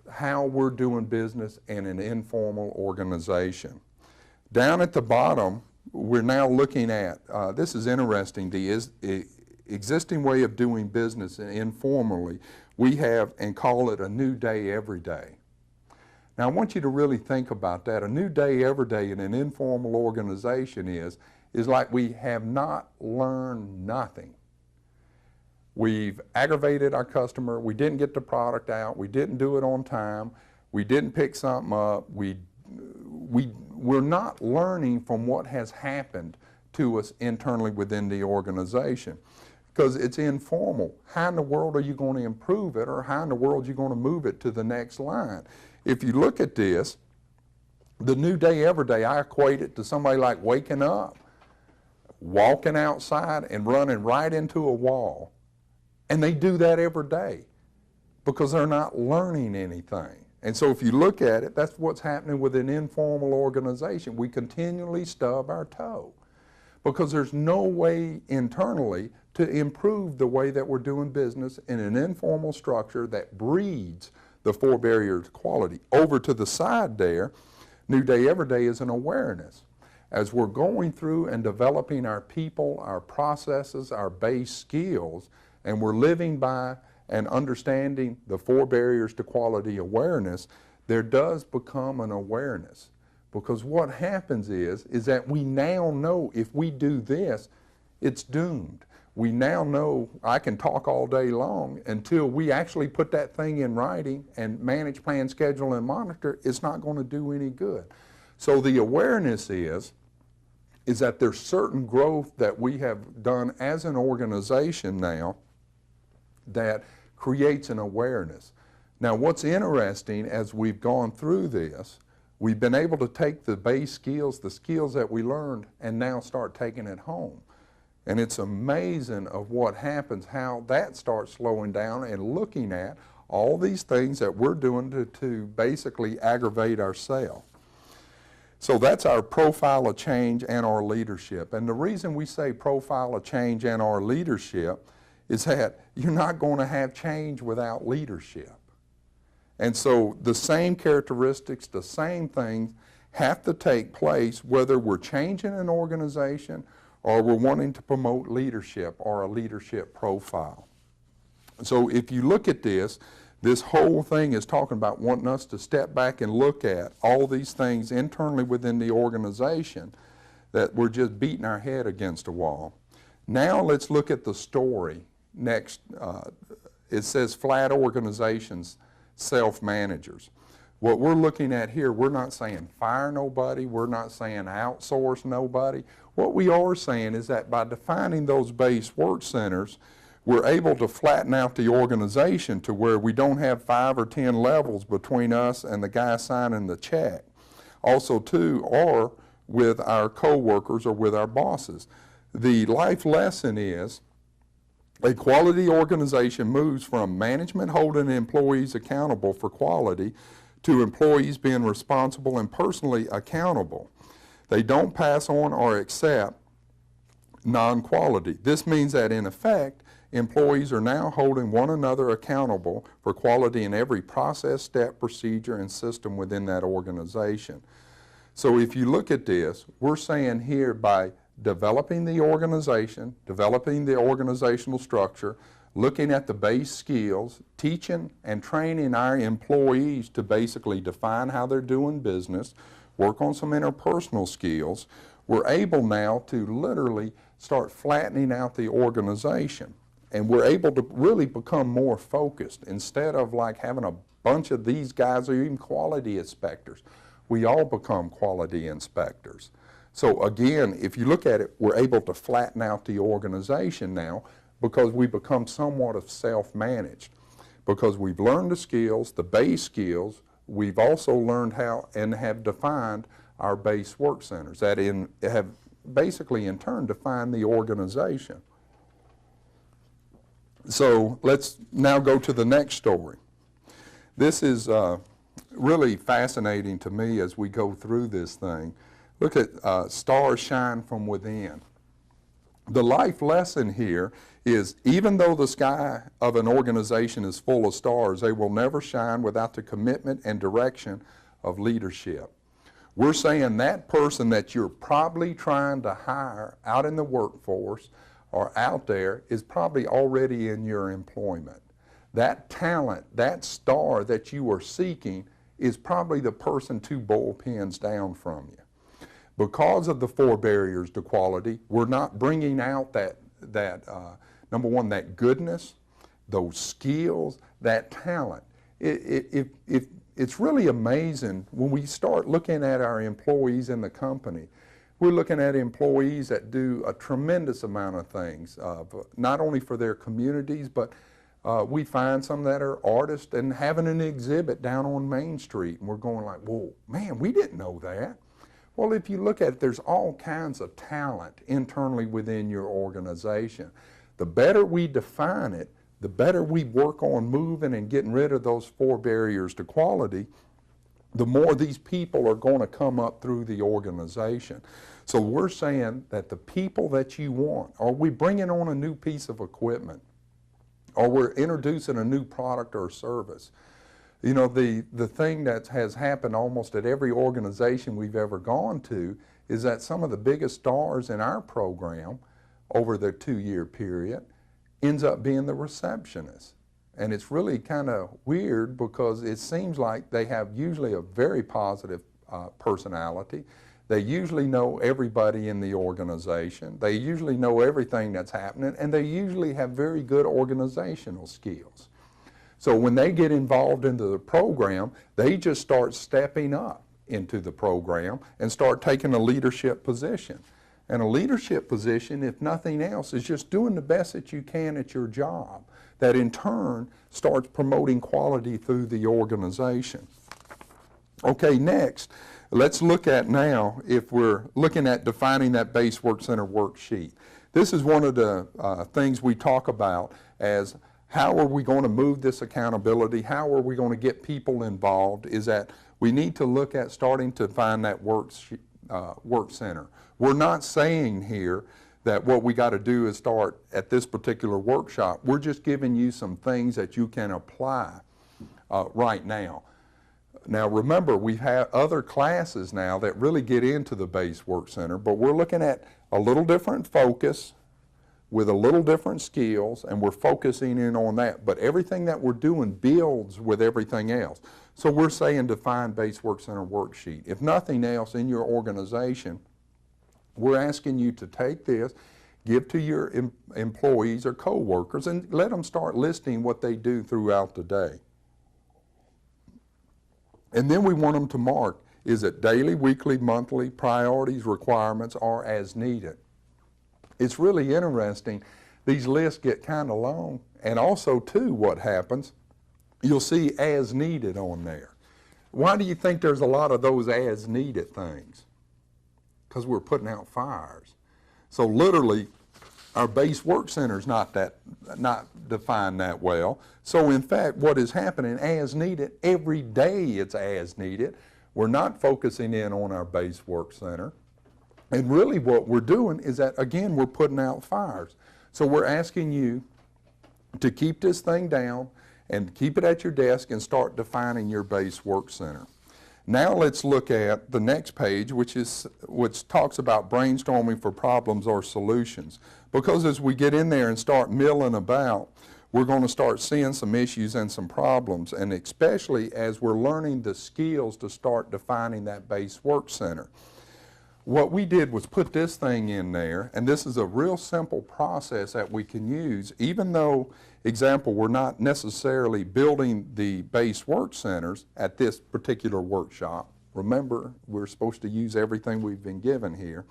how we're doing business in an informal organization. Down at the bottom, we're now looking at, this is interesting, the existing way of doing business informally, we have and call it a new day every day. Now I want you to really think about that. A new day every day in an informal organization is like we have not learned nothing. We've aggravated our customer, we didn't get the product out, we didn't do it on time, we didn't pick something up, we're not learning from what has happened to us internally within the organization. Because it's informal. How in the world are you going to improve it, or how in the world are you going to move it to the next line? If you look at this, the new day every day, I equate it to somebody like waking up, walking outside and running right into a wall. And they do that every day because they're not learning anything. And so if you look at it, that's what's happening with an informal organization. We continually stub our toe because there's no way internally to improve the way that we're doing business in an informal structure that breeds the 4 barriers to quality. Over to the side there, New Day Every Day is an awareness. As we're going through and developing our people, our processes, our base skills, and we're living by and understanding the 4 barriers to quality awareness, there does become an awareness. Because what happens is that we now know if we do this, it's doomed. We now know I can talk all day long until we actually put that thing in writing and manage, plan, schedule, and monitor, it's not going to do any good. So the awareness is that there's certain growth that we have done as an organization now that creates an awareness. Now what's interesting as we've gone through this, we've been able to take the base skills, the skills that we learned, and now start taking it home. And it's amazing of what happens, how that starts slowing down and looking at all these things that we're doing to basically aggravate ourselves. So that's our profile of change and our leadership. And the reason we say profile of change and our leadership is that you're not going to have change without leadership. And so the same characteristics, the same things have to take place whether we're changing an organization or we're wanting to promote leadership or a leadership profile. So if you look at this whole thing is talking about wanting us to step back and look at all these things internally within the organization that we're just beating our head against a wall. Now let's look at the story. Next, it says flat organizations, self-managers. What we're looking at here, we're not saying fire nobody, we're not saying outsource nobody. What we are saying is that by defining those BaseWork Centers, we're able to flatten out the organization to where we don't have 5 or 10 levels between us and the guy signing the check. Also too, or with our co-workers or with our bosses. The life lesson is a quality organization moves from management holding employees accountable for quality to employees being responsible and personally accountable. They don't pass on or accept non-quality. This means that in effect, employees are now holding one another accountable for quality in every process, step, procedure, and system within that organization. So if you look at this, we're saying here by developing the organization, developing the organizational structure, looking at the base skills, teaching and training our employees to basically define how they're doing business, work on some interpersonal skills, we're able now to literally start flattening out the organization. And we're able to really become more focused instead of like having a bunch of these guys or even quality inspectors. We all become quality inspectors. So again, if you look at it, we're able to flatten out the organization now because we become somewhat of self-managed. Because we've learned the skills, the base skills, we've also learned how and have defined our BaseWork Centers that have basically in turn defined the organization. So let's now go to the next story. This is really fascinating to me as we go through this thing. Look at stars shine from within. The life lesson here is even though the sky of an organization is full of stars, they will never shine without the commitment and direction of leadership. We're saying that person that you're probably trying to hire out in the workforce or out there is probably already in your employment. That talent, that star that you are seeking is probably the person 2 bullpens down from you. Because of the 4 barriers to quality, we're not bringing out that number one, that goodness, those skills, that talent. It's really amazing when we start looking at our employees in the company. We're looking at employees that do a tremendous amount of things, not only for their communities, but we find some that are artists and having an exhibit down on Main Street, and we're going like, whoa, man, we didn't know that. Well, if you look at it, there's all kinds of talent internally within your organization. The better we define it, the better we work on moving and getting rid of those 4 barriers to quality, the more these people are going to come up through the organization. So we're saying that the people that you want, are we bringing on a new piece of equipment, or we're introducing a new product or service? You know, the thing that has happened almost at every organization we've ever gone to is that some of the biggest stars in our program over the 2-year period ends up being the receptionist. And it's really kind of weird because it seems like they have usually a very positive personality. They usually know everybody in the organization. They usually know everything that's happening, and they usually have very good organizational skills. So when they get involved into the program, they just start stepping up into the program and start taking a leadership position. And a leadership position, if nothing else, is just doing the best that you can at your job. That in turn starts promoting quality through the organization. Okay, next, let's look at now, if we're looking at defining that BaseWork Center worksheet. This is one of the things we talk about as how are we going to move this accountability? How are we going to get people involved? Is that we need to look at starting to find that work center. We're not saying here that what we got to do is start at this particular workshop. We're just giving you some things that you can apply right now. Now remember, we have other classes now that really get into the BaseWork Center, but we're looking at a little different focus with a little different skills, and we're focusing in on that. But everything that we're doing builds with everything else. So we're saying define BaseWork Center worksheet. If nothing else in your organization, we're asking you to take this, give to your employees or co-workers, and let them start listing what they do throughout the day. And then we want them to mark, is it daily, weekly, monthly, priorities, requirements, or as needed? It's really interesting. These lists get kind of long, and also too what happens, you'll see as needed on there. Why do you think there's a lot of those as needed things? Because we're putting out fires. So literally, our BaseWork Center is not defined that well. So in fact, what is happening as needed, every day it's as needed. We're not focusing in on our BaseWork Center. And really what we're doing is that, again, we're putting out fires. So we're asking you to keep this thing down and keep it at your desk and start defining your BaseWork Center. Now let's look at the next page, which talks about brainstorming for problems or solutions. Because as we get in there and start milling about, we're going to start seeing some issues and some problems, and especially as we're learning the skills to start defining that BaseWork Center. What we did was put this thing in there, and this is a real simple process that we can use, even though, example, we're not necessarily building the BaseWork Centers at this particular workshop. Remember, we're supposed to use everything we've been given here,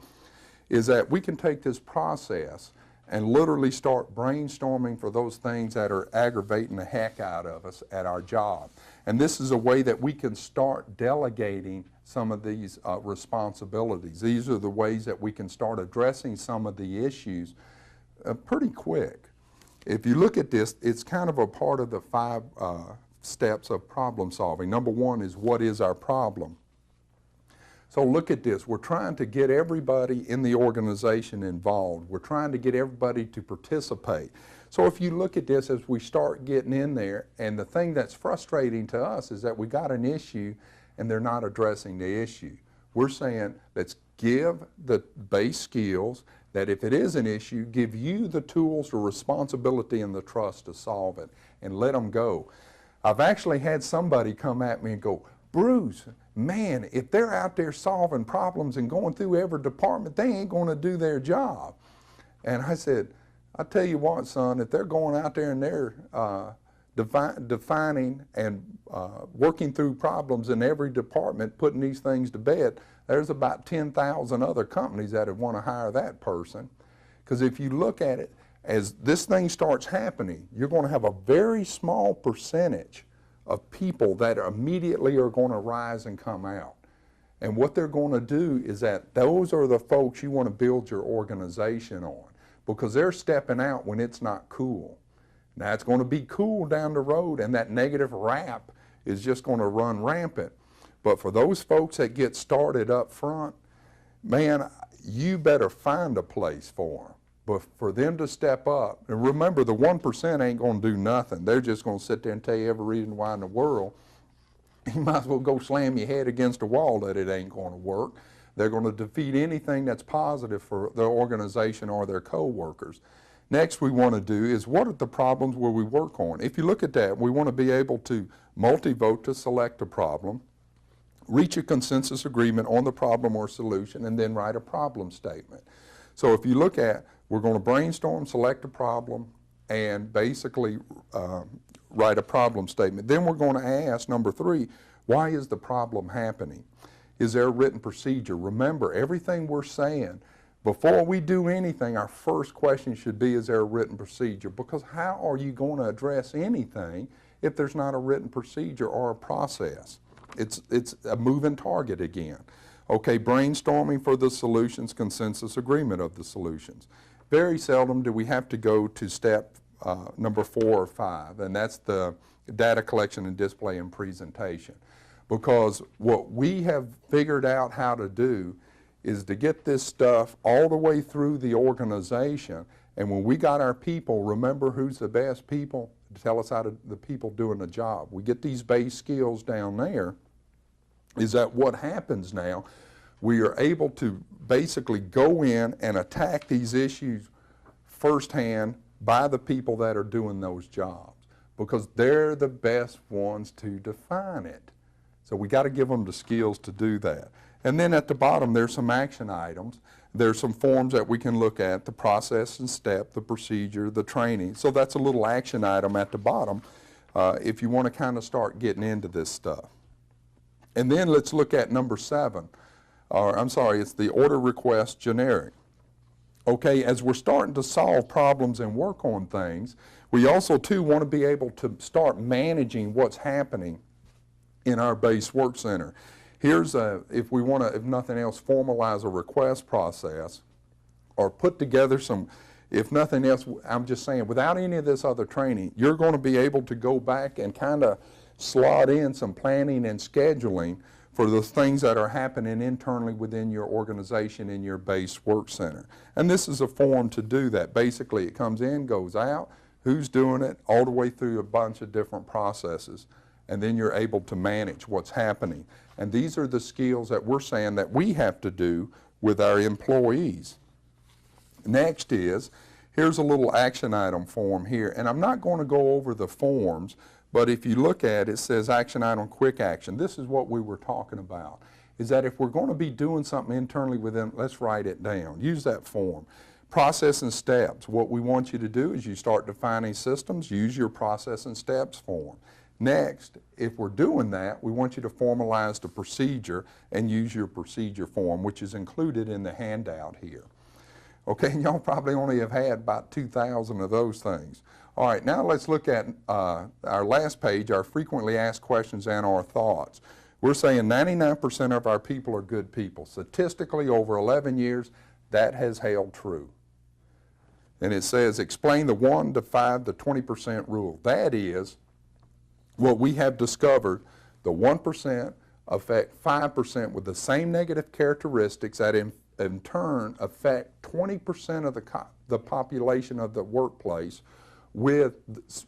is that we can take this process and literally start brainstorming for those things that are aggravating the heck out of us at our job. And this is a way that we can start delegating some of these responsibilities. These are the ways that we can start addressing some of the issues pretty quick. if you look at this, it's kind of a part of the 5 steps of problem solving. Number 1 is, what is our problem? So look at this. We're trying to get everybody in the organization involved. We're trying to get everybody to participate. So if you look at this as we start getting in there, and the thing that's frustrating to us is that we got an issue and they're not addressing the issue. We're saying, let's give the base skills, that if it is an issue, give you the tools, the responsibility, and the trust to solve it, and let them go. I've actually had somebody come at me and go, Bruce, man, if they're out there solving problems and going through every department, they ain't going to do their job. And I said, I tell you what, son, if they're going out there and they're defining and working through problems in every department, putting these things to bed, there's about 10,000 other companies that would want to hire that person. Because if you look at it, as this thing starts happening, you're going to have a very small percentage of people that immediately are going to rise and come out. And what they're going to do is that those are the folks you want to build your organization on, because they're stepping out when it's not cool. Now it's going to be cool down the road, and that negative rap is just going to run rampant. But for those folks that get started up front, man, you better find a place for them. But for them to step up, and remember, the 1% ain't going to do nothing. They're just going to sit there and tell you every reason why in the world. You might as well go slam your head against a wall that it ain't going to work. They're going to defeat anything that's positive for their organization or their co-workers. Next we want to do is, what are the problems where we work on? If you look at that, we want to be able to multi-vote to select a problem, reach a consensus agreement on the problem or solution, and then write a problem statement. So if you look at, we're going to brainstorm, select a problem, and basically write a problem statement. Then we're going to ask, number 3, why is the problem happening? Is there a written procedure? Remember, everything we're saying, before we do anything, our first question should be, is there a written procedure? Because how are you going to address anything if there's not a written procedure or a process? It's a moving target again. Okay, brainstorming for the solutions, consensus agreement of the solutions. Very seldom do we have to go to step number 4 or 5, and that's the data collection and display and presentation. Because what we have figured out how to do is to get this stuff all the way through the organization, and when we got our people, remember who's the best people? Tell us how to, the people doing the job. We get these base skills down there, is that what happens now, we are able to basically go in and attack these issues firsthand by the people that are doing those jobs, because they're the best ones to define it. So we got to give them the skills to do that. And then at the bottom, there's some action items. There's some forms that we can look at, the process and step, the procedure, the training. So that's a little action item at the bottom if you want to kind of start getting into this stuff. And then let's look at number 7. Or I'm sorry, it's the order request generic. Okay, as we're starting to solve problems and work on things, we also too want to be able to start managing what's happening in our BaseWork Center. Here's if we want to, if nothing else, formalize a request process or put together some, if nothing else, I'm just saying, without any of this other training, you're going to be able to go back and kind of slot in some planning and scheduling for the things that are happening internally within your organization in your BaseWork Center. And this is a form to do that. Basically, it comes in, goes out, who's doing it, all the way through a bunch of different processes. And then you're able to manage what's happening. And these are the skills that we're saying that we have to do with our employees. Next is, here's a little action item form here. And I'm not going to go over the forms, but if you look at it, it says action item, quick action. This is what we were talking about, is that if we're going to be doing something internally within, let's write it down. Use that form. Process and steps. What we want you to do is you start defining systems, use your process and steps form. Next, if we're doing that, we want you to formalize the procedure and use your procedure form, which is included in the handout here. Okay, and y'all probably only have had about 2,000 of those things. All right, now let's look at our last page, our frequently asked questions and our thoughts. We're saying 99% of our people are good people. Statistically, over 11 years, that has held true. And it says, explain the 1 to 5 to 20% rule. That is what we have discovered. The 1% affect 5% with the same negative characteristics that in turn affect 20% of the population of the workplace with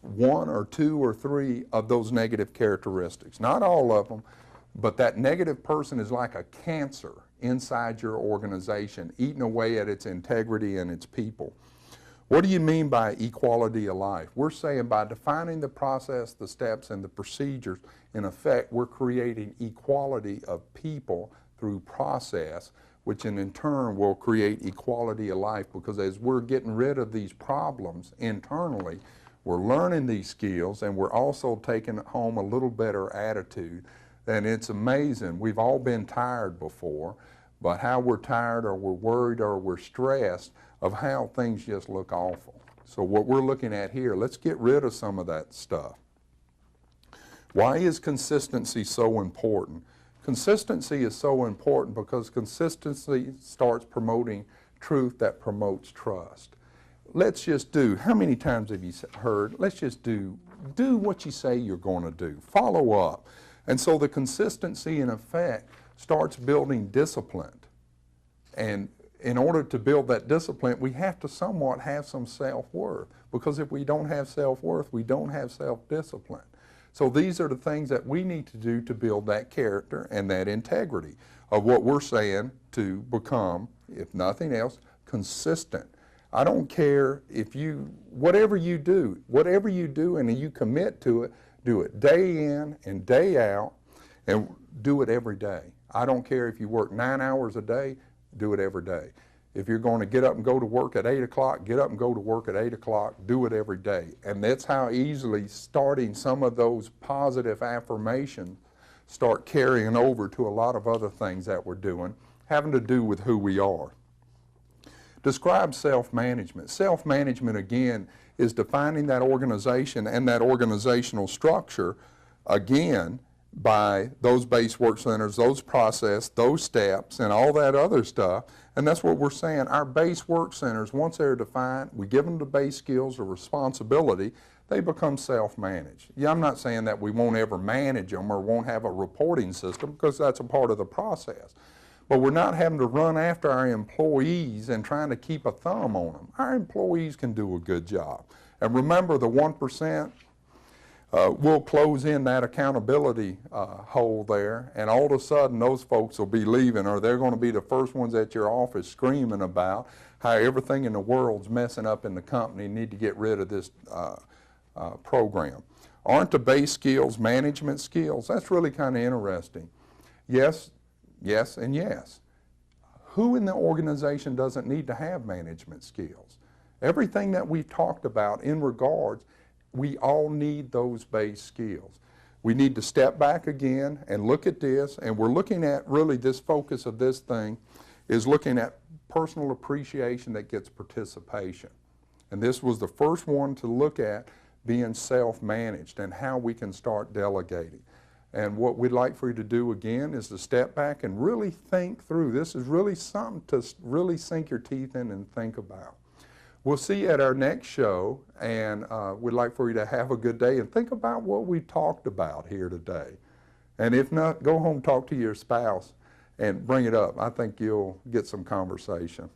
1 or 2 or 3 of those negative characteristics. Not all of them, but that negative person is like a cancer inside your organization, eating away at its integrity and its people. What do you mean by equality of life? We're saying by defining the process, the steps, and the procedures, in effect, we're creating equality of people through process, which in turn will create equality of life, because as we're getting rid of these problems internally, we're learning these skills, and we're also taking home a little better attitude. And it's amazing. We've all been tired before, but how we're tired or we're worried or we're stressed of how things just look awful. So what we're looking at here, let's get rid of some of that stuff. Why is consistency so important? Consistency is so important because consistency starts promoting truth that promotes trust. Let's just do, how many times have you heard, let's just do what you say you're going to do. Follow up. And so the consistency in effect starts building discipline. And in order to build that discipline, we have to somewhat have some self-worth, because if we don't have self-worth, we don't have self-discipline. So these are the things that we need to do to build that character and that integrity of what we're saying to become, if nothing else, consistent. I don't care if whatever you do and you commit to it, do it day in and day out, and do it every day. I don't care if you work 9 hours a day, do it every day. If you're going to get up and go to work at 8 o'clock, get up and go to work at 8 o'clock, do it every day. And that's how easily starting some of those positive affirmations start carrying over to a lot of other things that we're doing, having to do with who we are. Describe self-management. Self-management, again, is defining that organization and that organizational structure, again, by those BaseWork Centers, those process, those steps, and all that other stuff. And that's what we're saying. Our BaseWork Centers, once they're defined, we give them the base skills or responsibility, they become self-managed. Yeah, I'm not saying that we won't ever manage them or won't have a reporting system, because that's a part of the process. But we're not having to run after our employees and trying to keep a thumb on them. Our employees can do a good job. And remember, the 1%, we'll close in that accountability hole there, and all of a sudden those folks will be leaving, or they're going to be the first ones at your office screaming about how everything in the world's messing up in the company, need to get rid of this program. Aren't the base skills management skills? That's really kind of interesting. Yes, yes, and yes. Who in the organization doesn't need to have management skills? Everything that we've talked about in regards, we all need those base skills. We need to step back again and look at this, and we're looking at really this focus of this thing is looking at personal appreciation that gets participation. And this was the first one to look at being self-managed and how we can start delegating. And what we'd like for you to do again is to step back and really think through. This is really something to really sink your teeth in and think about. We'll see you at our next show, and we'd like for you to have a good day and think about what we talked about here today. And if not, go home, talk to your spouse, and bring it up. I think you'll get some conversation.